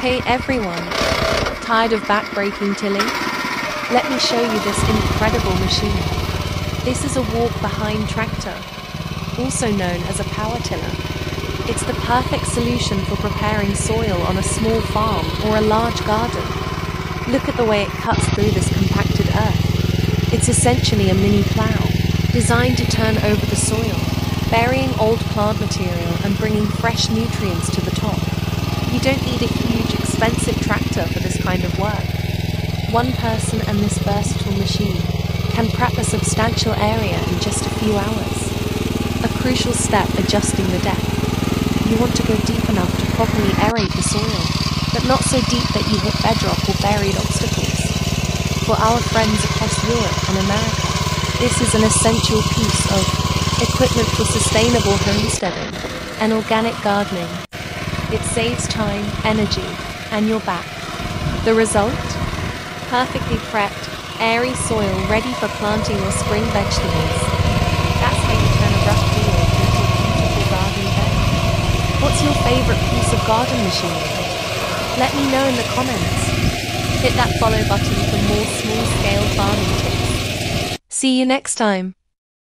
Hey everyone, tired of back-breaking tilling? Let me show you this incredible machine. This is a walk-behind tractor, also known as a power tiller. It's the perfect solution for preparing soil on a small farm or a large garden. Look at the way it cuts through this compacted earth. It's essentially a mini plow, designed to turn over the soil, burying old plant material and bringing fresh nutrients to the top. You don't need a huge, expensive tractor for this kind of work. One person and this versatile machine can prep a substantial area in just a few hours. A crucial step, adjusting the depth. You want to go deep enough to properly aerate the soil, but not so deep that you hit bedrock or buried obstacles. For our friends across Europe and America, this is an essential piece of equipment for sustainable homesteading and organic gardening. It saves time, energy, and your back. The result? Perfectly prepped, airy soil ready for planting your spring vegetables. That's how you turn a rough field into a beautiful garden bed. What's your favorite piece of garden machinery? Let me know in the comments. Hit that follow button for more small-scale farming tips. See you next time.